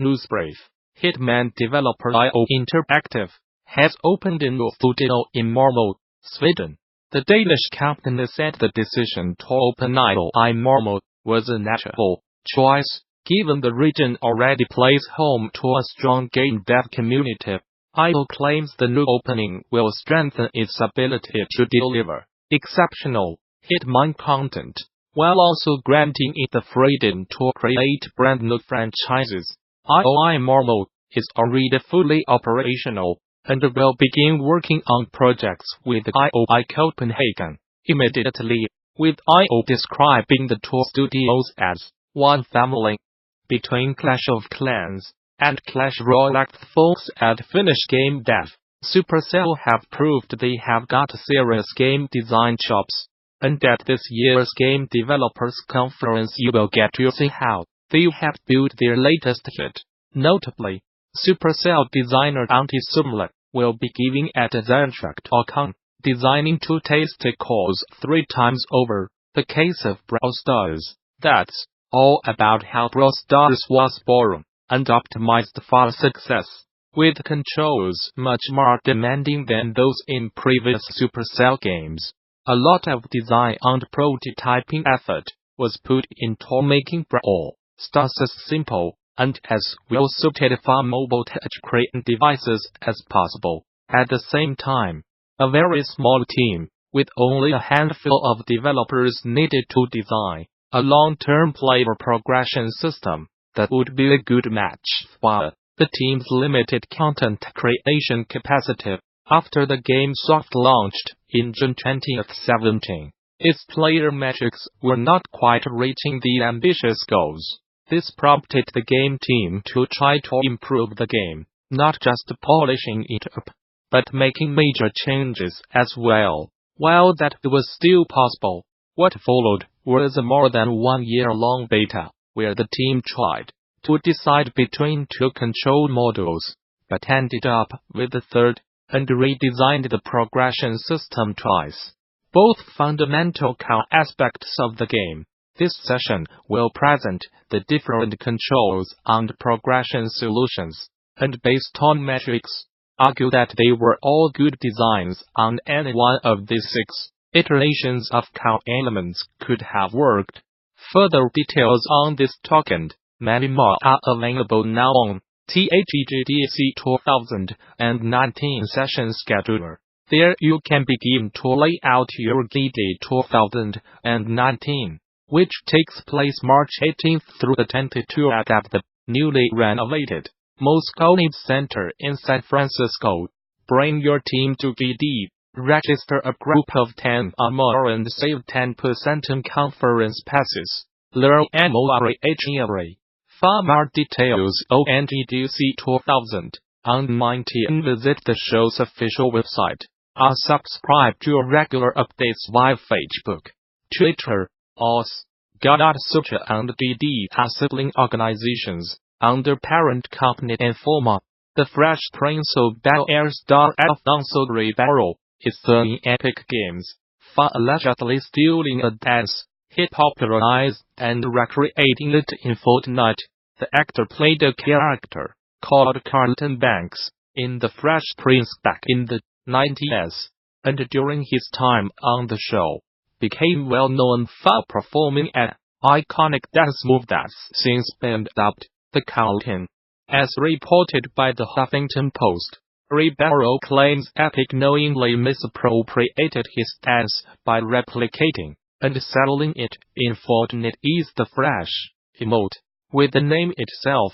Newsbrief. Hitman developer IO Interactive has opened a new studio in Malmo, Sweden. The Danish company said the decision to open IO in Malmo was a natural choice, given the region already plays home to a strong game dev community. IO claims the new opening will strengthen its ability to deliver exceptional Hitman content, while also granting it the freedom to create brand new franchises. IO in Malmo is already fully operational, and will begin working on projects with IO Copenhagen immediately, with IO describing the two studios as one family. Between Clash of Clans and Clash Royale, folks at Finnish game dev Supercell have proved they have got serious game design chops, and at this year's Game Developers Conference you will get to see how they have built their latest hit. Notably, Supercell designer Antti Sumla will be giving at Zentract.com, designing two tasty cores 3 times over. The case of Brawl Stars, that's all about how Brawl Stars was born and optimized for success, with controls much more demanding than those in previous Supercell games. A lot of design and prototyping effort was put into making Brawl Stars as simple and as well suited for mobile touchscreen devices as possible. At the same time, a very small team, with only a handful of developers needed to design a long-term player progression system that would be a good match for the team's limited content creation capacity. After the game soft launched in June 2017, its player metrics were not quite reaching the ambitious goals. This prompted the game team to try to improve the game, not just polishing it up, but making major changes as well. While that was still possible, what followed was a more than 1 year-long beta, where the team tried to decide between 2 control modules, but ended up with the third, and redesigned the progression system twice. Both fundamental core aspects of the game. This session will present the different controls and progression solutions, and based on metrics, argue that they were all good designs and any one of these 6 iterations of core elements could have worked. Further details on this talk and many more are available now on THEGDC 2019 session scheduler. There you can begin to lay out your GD 2019, which takes place March 18th through the 22nd at the newly renovated Moscow Center in San Francisco. Bring your team to GD, register a group of 10 or more and save 10% on conference passes. Learn more. For more details on GDC 2019, visit the show's official website, or subscribe to regular updates via Facebook, Twitter, OS, Gamasutra and GD are sibling organizations under parent company Informa. The Fresh Prince of Bel-Air star Alfonso Ribeiro is suing Epic Games for allegedly stealing a dance he popularized and recreating it in Fortnite. The actor played a character called Carlton Banks in The Fresh Prince back in the 90s, and during his time on the show, became well known for performing an iconic dance move that's since been dubbed the Carlton. As reported by the Huffington Post, Ribeiro claims Epic knowingly misappropriated his dance by replicating and selling it in Fortnite is the Fresh emote, with the name itself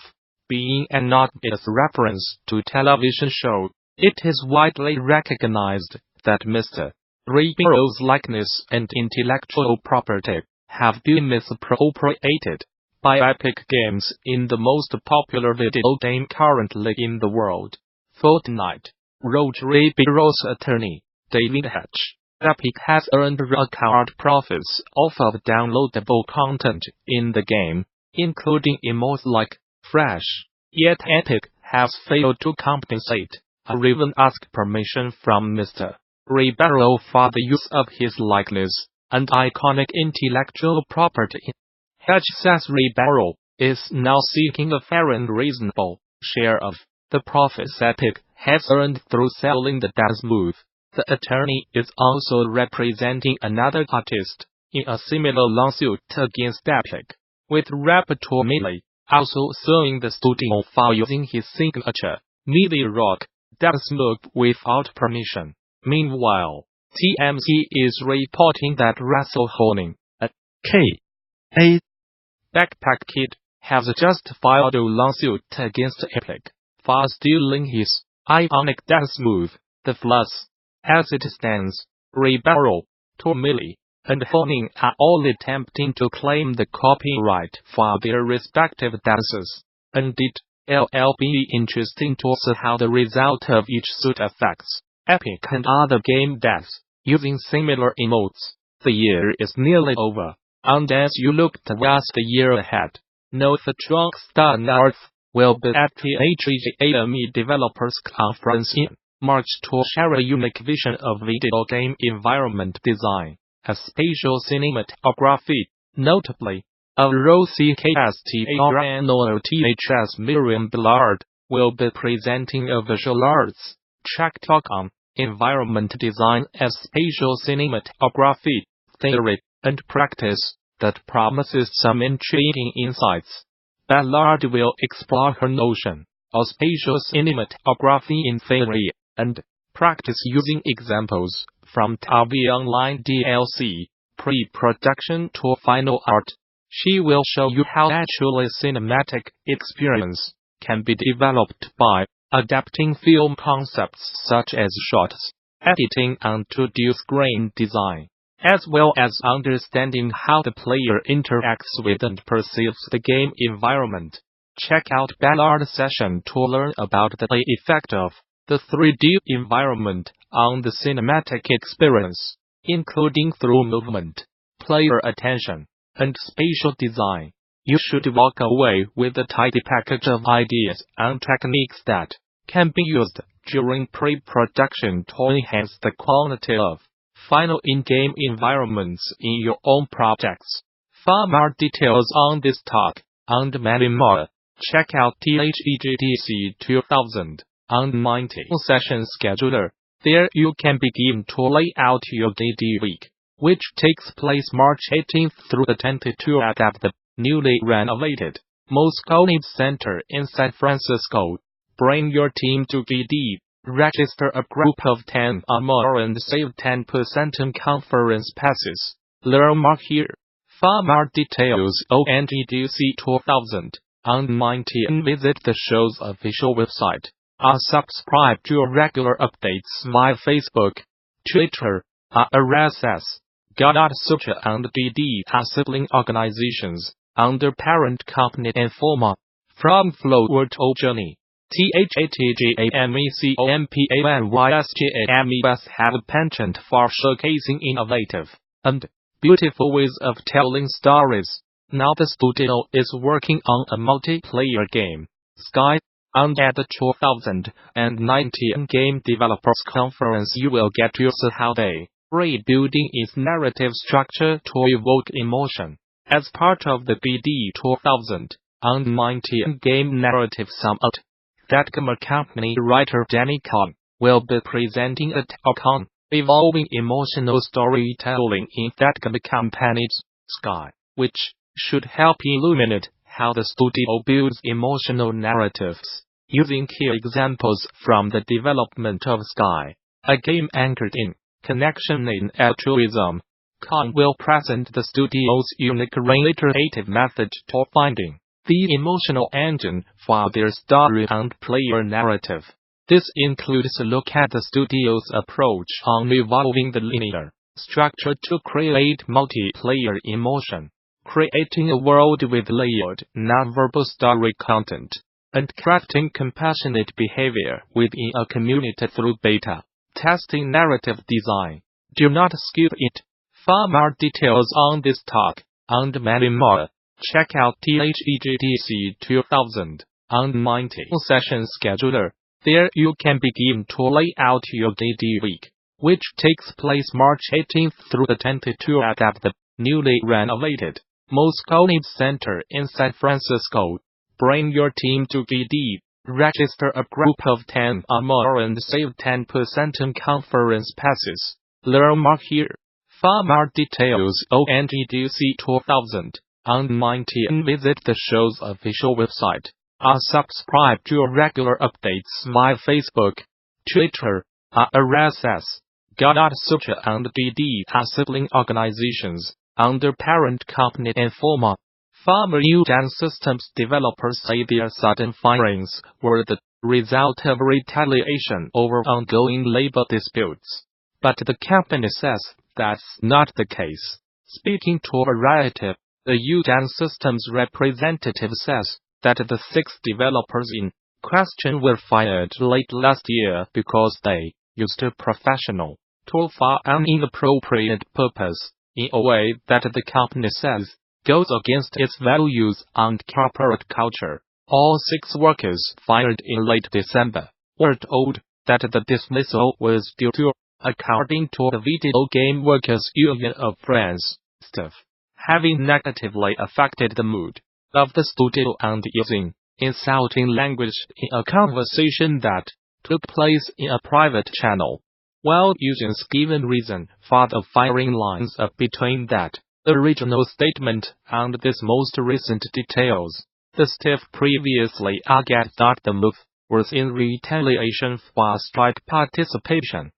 being an obvious reference to television show. It is widely recognized that Mr. Ribeiro's likeness and intellectual property have been misappropriated by Epic Games in the most popular video game currently in the world, Fortnite, wrote Ribeiro's attorney, David Hatch. Epic has earned record profits off of downloadable content in the game, including emotes like Fresh. Yet Epic has failed to compensate or even ask permission from Mr. Ribeiro for the use of his likeness and iconic intellectual property. Hatch says Ribeiro is now seeking a fair and reasonable share of the profits Epic has earned through selling the Death Smooth. The attorney is also representing another artist in a similar lawsuit against Epic, with rapper Melee also suing the studio for using his signature MIDI rock Death Smooth without permission. Meanwhile, TMZ is reporting that Russell Honing, a K.A. backpack kid, has just filed a lawsuit against Epic for stealing his iconic Death Smooth. The Floss. As it stands, Rebaro, Melee, and Honing are all attempting to claim the copyright for their respective dances. And it'll be interesting to see how the result of each suit affects Epic and other game devs using similar emotes. The year is nearly over, and as you look towards the year ahead, note the Rockstar North will be at the HGAME Developers Conference in March to share a unique vision of video game environment design and spatial cinematography. Notably, a role CKSTARNOTHS Miriam Ballard will be presenting a visual arts track talk on environment design as spatial cinematography, theory, and practice that promises some intriguing insights. Ballard will explore her notion of spatial cinematography in theory and practice using examples from TV Online DLC, pre-production to final art. She will show you how actually cinematic experience can be developed by adapting film concepts such as shots, editing and 2D screen design, as well as understanding how the player interacts with and perceives the game environment. Check out Ballard's session to learn about the effect of the 3D environment on the cinematic experience, including through movement, player attention, and spatial design. You should walk away with a tidy package of ideas and techniques that can be used during pre-production to enhance the quality of final in-game environments in your own projects. For more details on this talk, and many more, check out THEGDC 2019 session scheduler. There you can begin to lay out your DD week, which takes place March 18th through the 22nd at the newly renovated Moscone Center in San Francisco. Bring your team to DD, register a group of 10 or more and save 10% on conference passes. Learn more here. For more details on GDC 2019 visit the show's official website. Subscribe to regular updates via Facebook, Twitter, RSS. Gamasutra and DD are sibling organizations under parent company Informa. From Flow to Journey, THATGAMECOMPANYSGAMES have a penchant for showcasing innovative and beautiful ways of telling stories. Now the studio is working on a multiplayer game, Sky. And at the 2019 Game Developers Conference you will get to see how they rebuilding its narrative structure to evoke emotion. As part of the BD 2019 Game Narrative Summit, that game company writer Danny Kahn will be presenting a talk on evolving emotional storytelling in that game company's Sky, which should help illuminate how the studio builds emotional narratives, using key examples from the development of Sky, a game anchored in connection and altruism. Kahn will present the studio's unique reiterative method to finding the emotional engine for their story and player narrative. This includes a look at the studio's approach on evolving the linear structure to create multiplayer emotion, creating a world with layered, non-verbal story content, and crafting compassionate behavior within a community through beta testing narrative design. Do not skip it. For more details on this talk, and many more, check out THEGDC 2019 session scheduler. There you can begin to lay out your DD week, which takes place March 18th through the 22nd at the newly renovated Moscone Center in San Francisco. Bring your team to GD. Register a group of 10 or more and save 10% on conference passes. Learn more here. For more details on GDC 2019, visit the show's official website. Or subscribe to regular updates via Facebook, Twitter, RSS. Gamasutra and GD are sibling organizations under parent company Informa. Former UDAN systems developers say their sudden firings were the result of retaliation over ongoing labor disputes. But the company says that's not the case. Speaking to Variety, the UDAN systems representative says that the 6 developers in question were fired late last year because they used a professional tool for an inappropriate purpose, in a way that the company says goes against its values and corporate culture. All 6 workers fired in late December were told that the dismissal was due to, according to the Video Game Workers Union of France, staff having negatively affected the mood of the studio and using insulting language in a conversation that took place in a private channel. While users given reason for the firing lines up between that original statement and this most recent details, the staff previously argued that the move was in retaliation for strike participation.